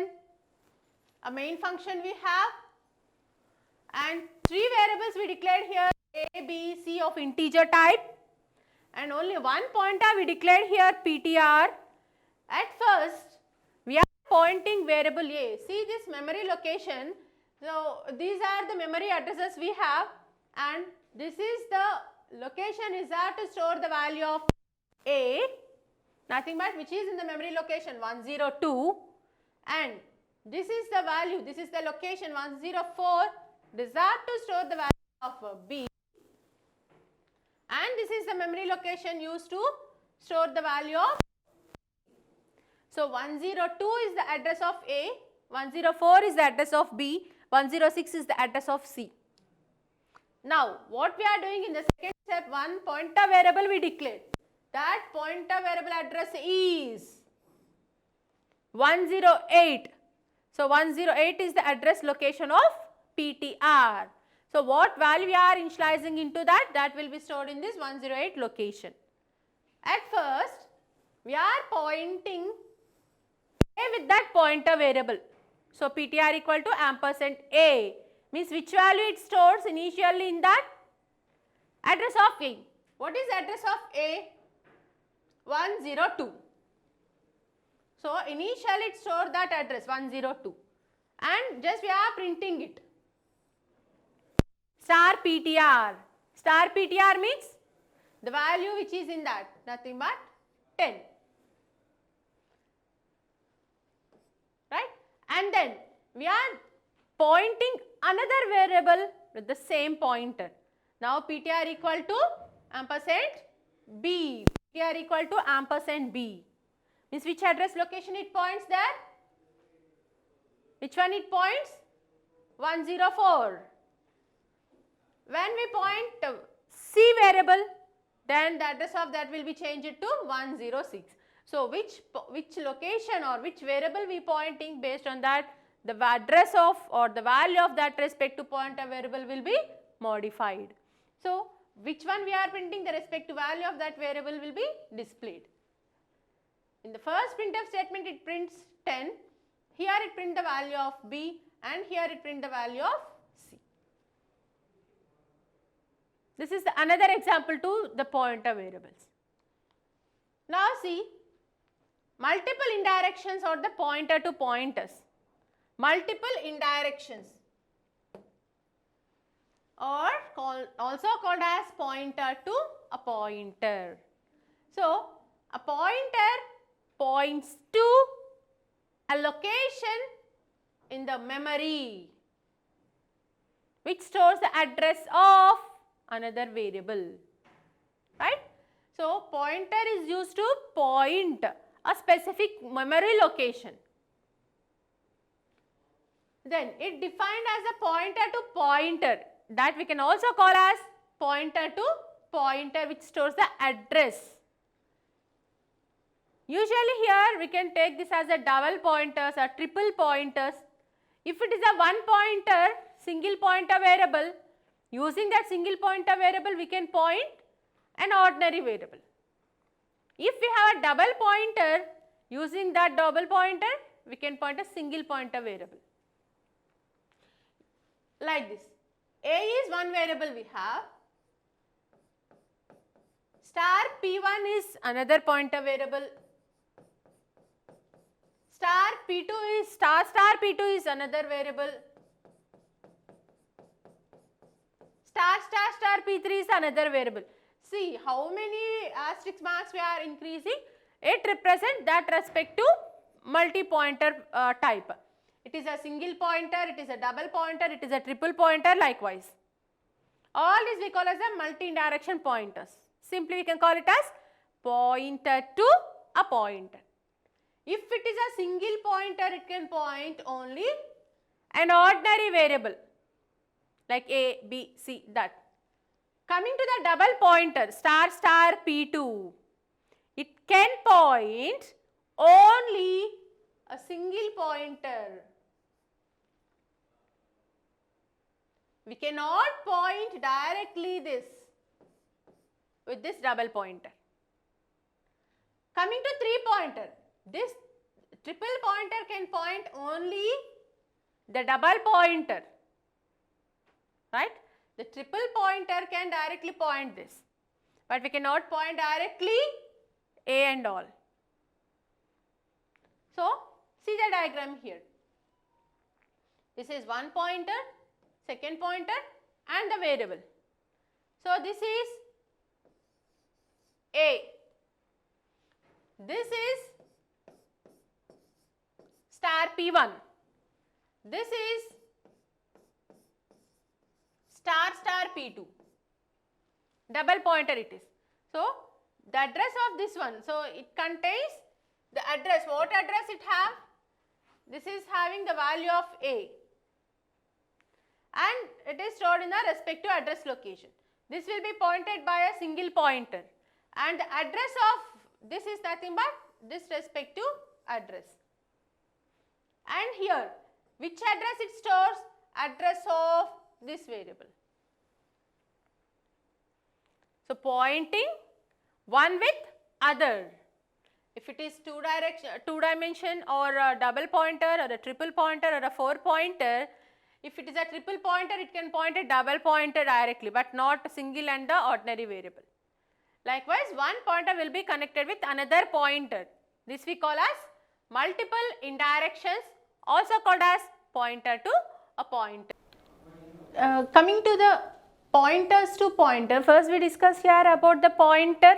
[SPEAKER 1] a main function we have, and 3 variables we declared here, A, B, C of integer type, and only one pointer we declared here, ptr. At first we are pointing variable A. See this memory location. So these are the memory addresses we have, and this is the location is there to store the value of A, nothing but which is in the memory location 102, and this is the value, this is the location 104 desired to store the value of B, and this is the memory location used to store the value of. So 102 is the address of A, 104 is the address of B, 106 is the address of C. Now what we are doing in the second step, one pointer variable we declared. That pointer variable address is 108. So 108 is the address location of ptr. So what value we are initializing into that, that will be stored in this 108 location. At first we are pointing A with that pointer variable. So ptr equal to ampersand A means which value it stores initially in that address of A. What is the address of A? 102. So initially it stored that address 102, and just we are printing it. Star ptr. Star ptr means the value which is in that, nothing but 10. Right? And then we are pointing another variable with the same pointer. Now ptr equal to ampersand B. ptr equal to ampersand B. Means which address location it points there? Which one it points? 104. When we point C variable, then the address of that will be changed to 106. So which location or which variable we pointing, based on that the address of or the value of that respective pointer variable will be modified. So which one we are printing, the respective value of that variable will be displayed. In the first printf statement it prints 10, here it prints the value of B, and here it prints the value of C. This is another example to the pointer variables. Now see, multiple indirections or the pointer to pointers. Multiple indirections. or also called as pointer to a pointer. So, a pointer points to a location in the memory which stores the address of another variable, right? So, pointer is used to point a specific memory location. Then it defined as a pointer to pointer, that we can also call as pointer to pointer which stores the address. Usually here we can take this as a double pointers or triple pointers. If it is a one pointer, single pointer variable, using that single pointer variable we can point an ordinary variable. If we have a double pointer, using that double pointer we can point a single pointer variable. Like this, A is one variable we have, star P1 is another pointer variable, star P2 is star P2 is another variable, star P3 is another variable. See how many asterisk marks we are increasing, it represents that respect to multi-pointer type. It is a single pointer, it is a double pointer, it is a triple pointer likewise. All these we call as a multi-direction pointers. Simply we can call it as pointer to a pointer. If it is a single pointer, it can point only an ordinary variable like A, B, C, that. Coming to the double pointer star P2, it can point only a single pointer. We cannot point directly this with this double pointer. Coming to three pointer, this triple pointer can point only the double pointer, right? The triple pointer can directly point this, but we cannot point directly A and all. So, see the diagram here. This is one pointer, second pointer and the variable. So, this is A. This is star P1. This is star P2. Double pointer it is. So, the address of this one, so it contains the address. What address it have? This is having the value of A and it is stored in the respective address location. This will be pointed by a single pointer and the address of this is nothing but this respective address. And here, which address it stores? Address of this variable. So, pointing one with other. If it is two dimension or a double pointer or a triple pointer or a four pointer, if it is a triple pointer, it can point a double pointer directly, but not a single and the ordinary variable. Likewise, one pointer will be connected with another pointer. This we call as multiple indirections, also called as pointer to a pointer. Coming to the pointers to pointer, first we discuss here about the pointer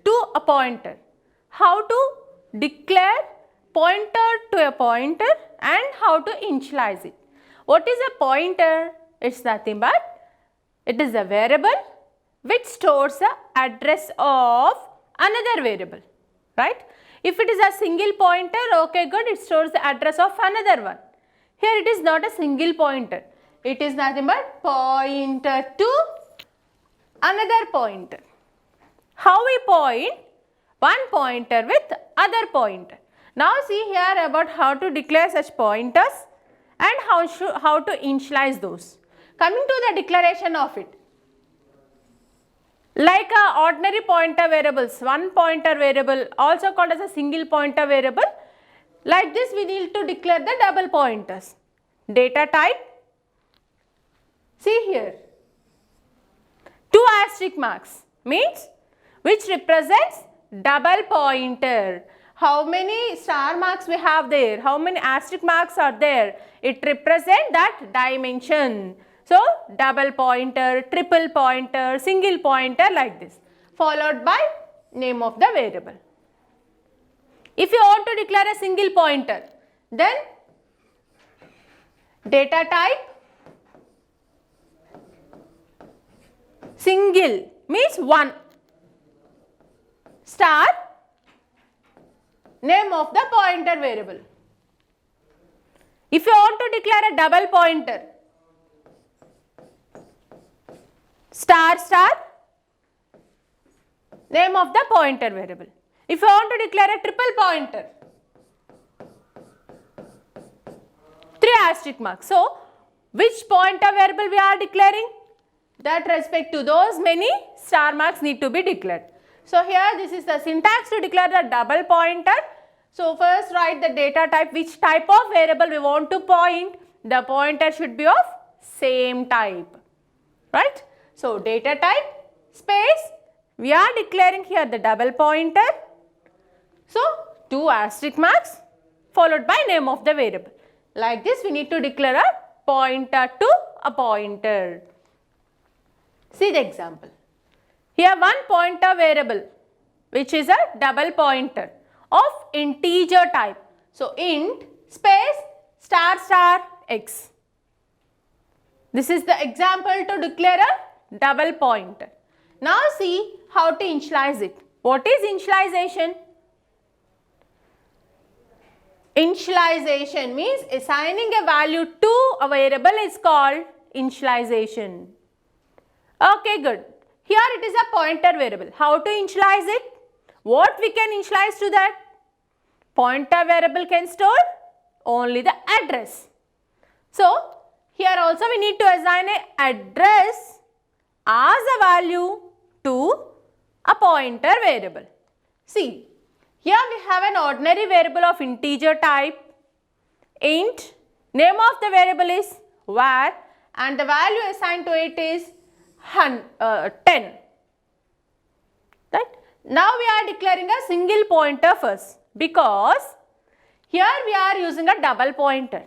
[SPEAKER 1] to a pointer. How to declare pointer to a pointer and how to initialize it. What is a pointer? It's nothing but it is a variable which stores the address of another variable, right? If it is a single pointer, okay good, it stores the address of another one. Here it is not a single pointer, it is nothing but pointer to another pointer. How we point one pointer with other pointer. Now see here about how to declare such pointers and how to initialize those. Coming to the declaration of it. Like a ordinary pointer variables, one pointer variable also called as a single pointer variable. Like this we need to declare the double pointers. Data type, see here, 2 asterisk marks means which represents double pointer. How many star marks we have there? How many asterisk marks are there? It represents that dimension. So double pointer, triple pointer, single pointer, like this, followed by name of the variable. If you want to declare a single pointer, then data type single means one, star name of the pointer variable. If you want to declare a double pointer, star star name of the pointer variable. If you want to declare a triple pointer, 3 asterisk marks. So which pointer variable we are declaring? That respect to those many star marks need to be declared. So here this is the syntax to declare the double pointer. So first write the data type, which type of variable we want to point. The pointer should be of same type, right? So data type space, we are declaring here the double pointer. So 2 asterisk marks followed by name of the variable. Like this we need to declare a pointer to a pointer. See the example. Here one pointer variable which is a double pointer of integer type. So int space star star x. This is the example to declare a double pointer. Now see how to initialize it. What is initialization? Initialization means assigning a value to a variable is called initialization. Okay, good. Here it is a pointer variable. How to initialize it? What we can initialize to that? Pointer variable can store only the address. So here also we need to assign an address as a value to a pointer variable. See, here we have an ordinary variable of integer type, int, name of the variable is var, and the value assigned to it is 10. Right? Now we are declaring a single pointer first, because here we are using a double pointer.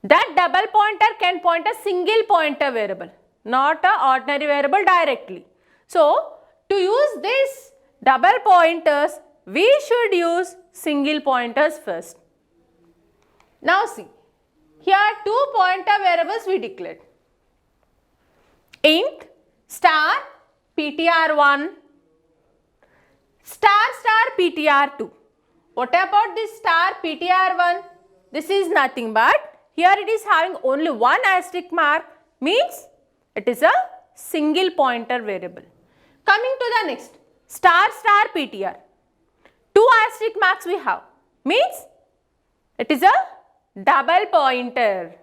[SPEAKER 1] That double pointer can point a single pointer variable, not a ordinary variable directly. So to use this double pointers, we should use single pointers first. Now see, here 2 pointer variables we declared. Int star ptr1 star star ptr2. What about this star ptr1? This is nothing but here it is having only one asterisk mark, means it is a single pointer variable. Coming to the next, star star ptr. 2 asterisk marks we have, means it is a double pointer.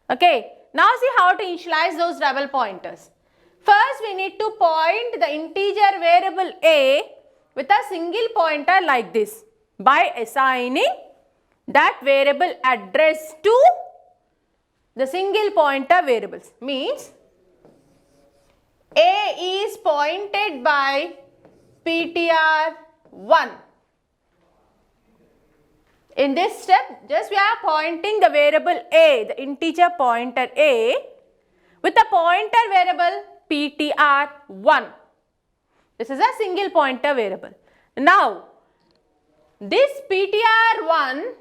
[SPEAKER 1] Okay. Now see how to initialize those double pointers. First we need to point the integer variable a with a single pointer like this by assigning that variable address to the single pointer variables. Means a is pointed by ptr1. In this step, just we are pointing the variable a, the integer pointer a, with a pointer variable ptr1. This is a single pointer variable. Now, this ptr1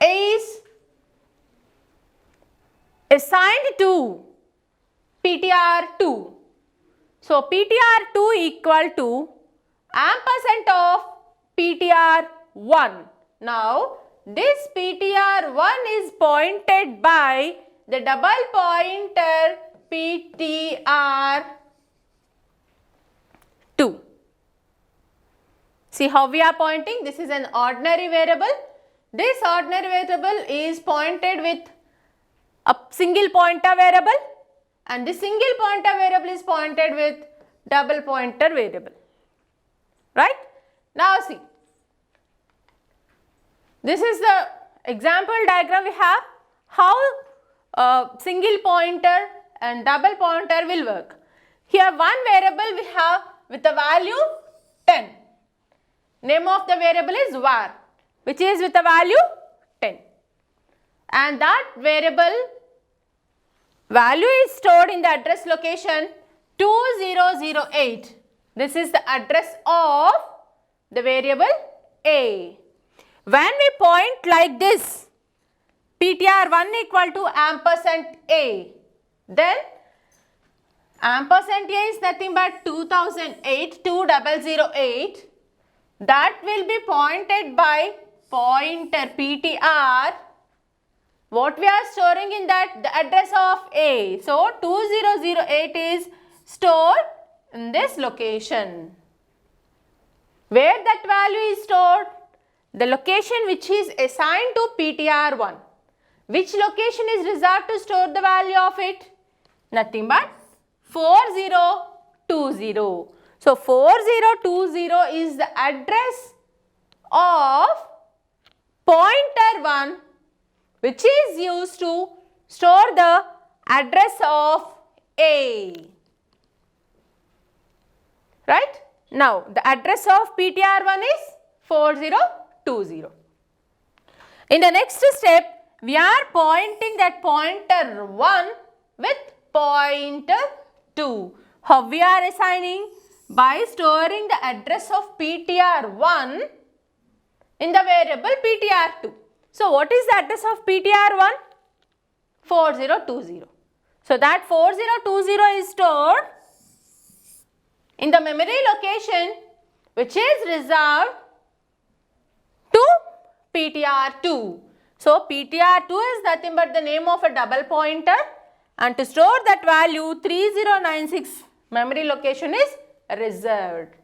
[SPEAKER 1] is assigned to ptr2. So, ptr2 equal to ampersand of ptr1. Now, this ptr1 is pointed by the double pointer ptr2. See how we are pointing? This is an ordinary variable. This ordinary variable is pointed with a single pointer variable, and this single pointer variable is pointed with double pointer variable. Right? Now see, this is the example diagram we have how single pointer and double pointer will work. Here one variable we have with the value 10. Name of the variable is var, which is with the value 10. and that variable value is stored in the address location 2008. This is the address of the variable A. When we point like this, PTR1 equal to ampersand A, then ampersand A is nothing but 2008. That will be pointed by pointer PTR. What we are storing in that? The address of A. So 2008 is stored in this location. Where that value is stored? The location which is assigned to PTR1. Which location is reserved to store the value of it? Nothing but 4020. So 4020 is the address of pointer 1 which is used to store the address of A. Right? Now the address of PTR1 is 4020. In the next step, we are pointing that pointer 1 with pointer 2. How we are assigning? By storing the address of PTR1 in the variable PTR2. So what is the address of PTR1? 4020. So that 4020 is stored in the memory location which is reserved to PTR2. So PTR2 is nothing but the name of a double pointer, and to store that value 3096 memory location is reserved.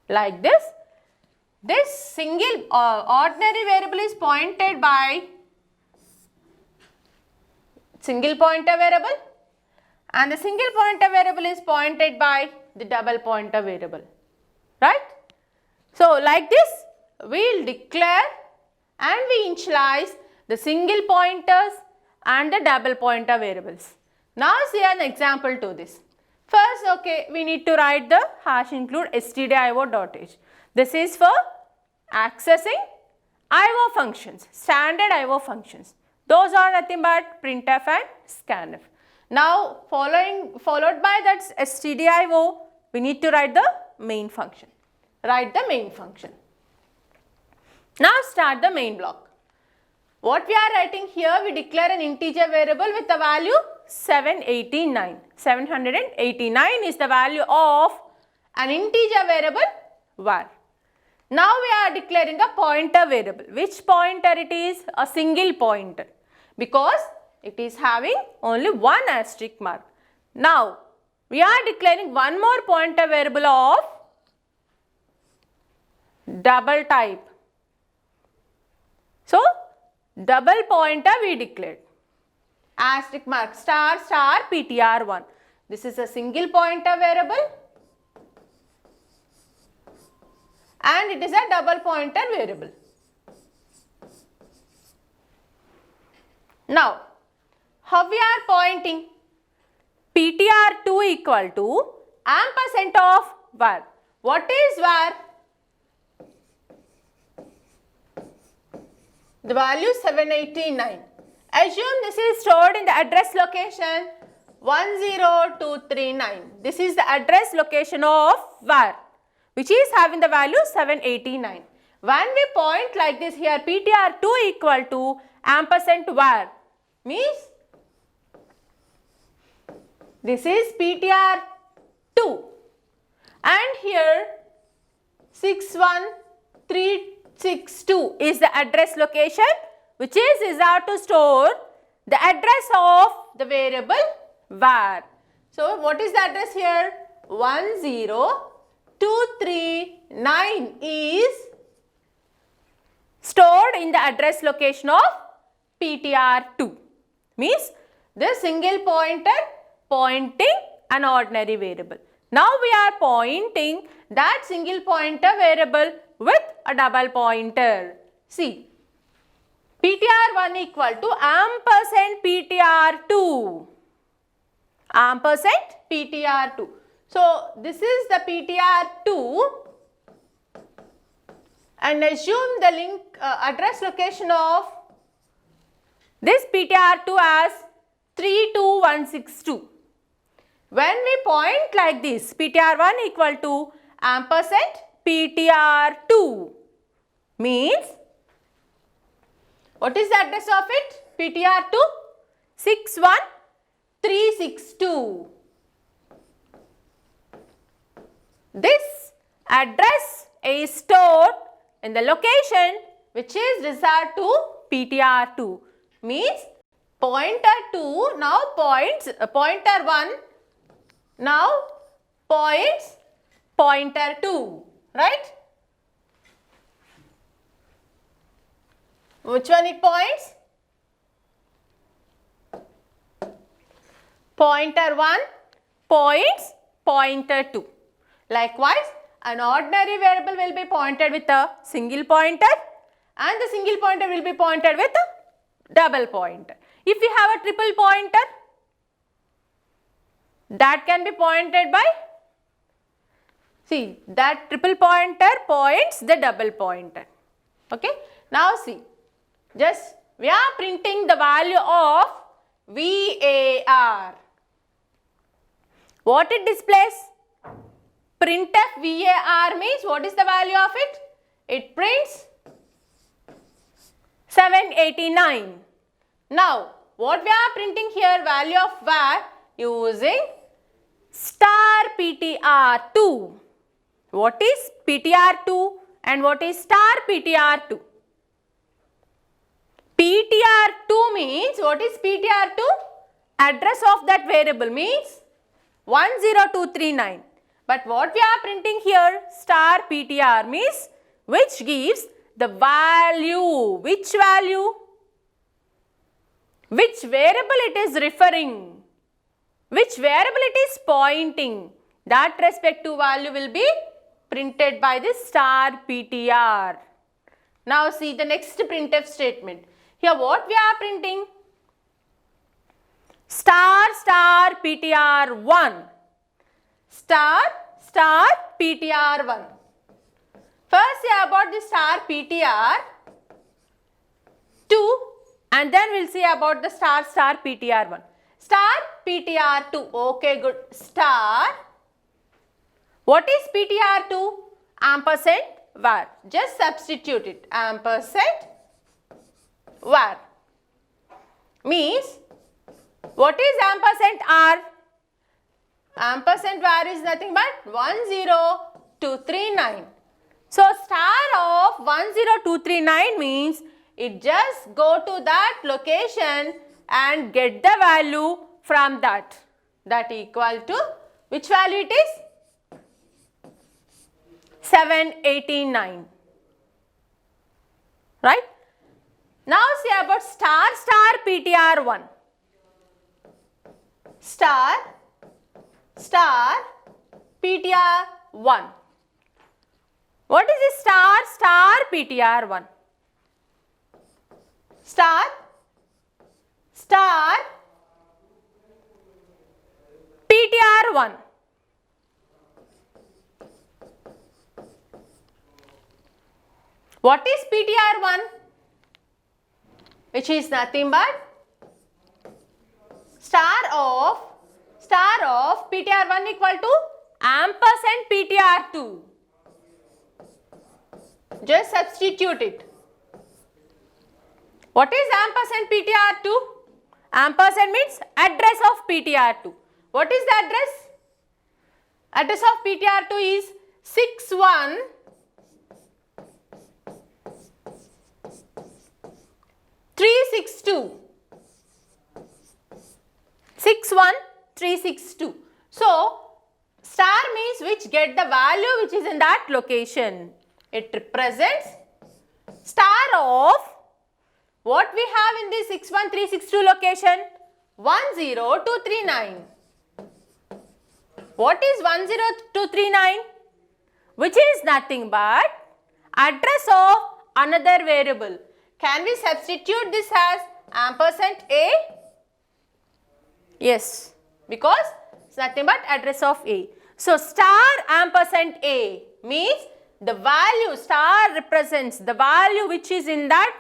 [SPEAKER 1] Like this, this single ordinary variable is pointed by single pointer variable, and the single pointer variable is pointed by the double pointer variable. Right? So like this, we will declare and we initialize the single pointers and the double pointer variables. Now see an example to this. First, okay, we need to write the hash include stdio.h. This is for accessing IO functions, standard IO functions. Those are nothing but printf and scanf. Now followed by that stdio, we need to write the main function. Write the main function. Now start the main block. What we are writing here, we declare an integer variable with the value 789. 789 is the value of an integer variable var. Now we are declaring a pointer variable. Which pointer it is? A single pointer, because it is having only one asterisk mark. Now we are declaring one more pointer variable of double type. So double pointer we declared. Asterisk mark star PTR1. This is a single pointer variable and it is a double pointer variable. Now, how we are pointing? PTR2 equal to ampersand of var. What is var? The value 789. Assume this is stored in the address location 10239. This is the address location of var, which is having the value 789. When we point like this here, PTR2 equal to ampersand var, means this is PTR2 and here 61362 is the address location which is reserved to store the address of the variable var. So what is the address here? 10239 is stored in the address location of PTR2. Means the single pointer pointing an ordinary variable. Now we are pointing that single pointer variable with a double pointer. See, PTR1 equal to ampersand PTR2. Ampersand PTR2. So this is the PTR2 and assume the link address location of this PTR2 as 32162. When we point like this, PTR1 equal to ampersand PTR2 means, what is the address of it? PTR2 61362. This address is stored in the location which is reserved to PTR2. Means pointer 2 now points pointer 1 now points pointer 2, right? Which one it points? Pointer 1 points pointer 2. Likewise, an ordinary variable will be pointed with a single pointer and the single pointer will be pointed with a double pointer. If you have a triple pointer, that can be pointed by, see, that triple pointer points the double pointer. Okay. Now see, just we are printing the value of VAR. What it displays? Printf VAR means what is the value of it? It prints 789. Now, what we are printing here, value of var using star PTR2. What is PTR2 and what is star PTR2? PTR2 means, what is PTR2? Address of that variable means 10239. But what we are printing here, star PTR means which gives the value. Which value? Which variable it is referring? Which variable it is pointing? That respective value will be printed by this star PTR. Now see the next printf statement. Here what we are printing? Star PTR1. Star PTR1. First see about the star PTR2 and then we'll see about the star PTR1. Star PTR2. Okay, good. Star. What is PTR2? Ampersand var. Just substitute it. Ampersand var. Means, what is ampersand R? Ampersand var is nothing but 10239. So, star of 10239 means it just go to that location and get the value from that. That equal to, which value it is? 789. Right? Now see about star PTR1. Star PTR1. What is this star PTR1? Star PTR1. What is PTR1? Which is nothing but star of PTR1 equal to ampersand PTR2. Just substitute it. What is ampersand PTR2? Ampersand means address of PTR2. What is the address? Address of PTR2 is 61362. 61362. So, star means which get the value which is in that location. It represents star of what we have in this 61362 location? 10239. What is 10239? Which is nothing but address of another variable. Can we substitute this as ampersand A? Yes, because it's nothing but address of A. So, star ampersand A means the value, star represents the value which is in that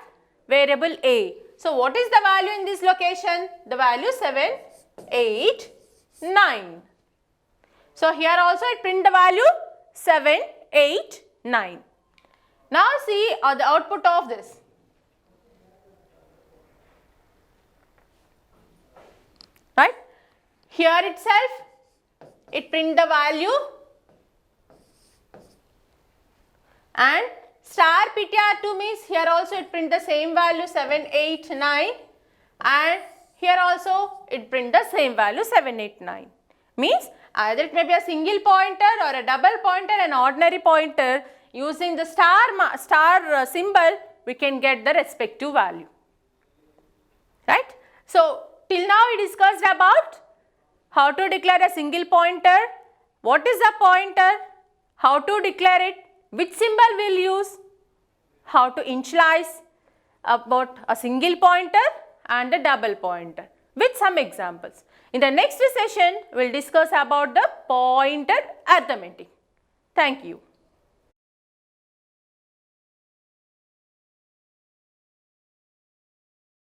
[SPEAKER 1] variable A. So what is the value in this location? The value 7, 8, 9. So here also it print the value 7, 8, 9. Now see the output of this. Right? Here itself it print the value and star PTR2 means here also it print the same value 7, 8, 9 and here also it print the same value 7, 8, 9. Means either it may be a single pointer or a double pointer, an ordinary pointer. Using the star symbol we can get the respective value. Right? So till now we discussed about how to declare a single pointer, what is a pointer, how to declare it, which symbol we'll use, how to initialize about a single pointer and a double pointer with some examples. In the next session, we'll discuss about the pointer arithmetic. Thank you.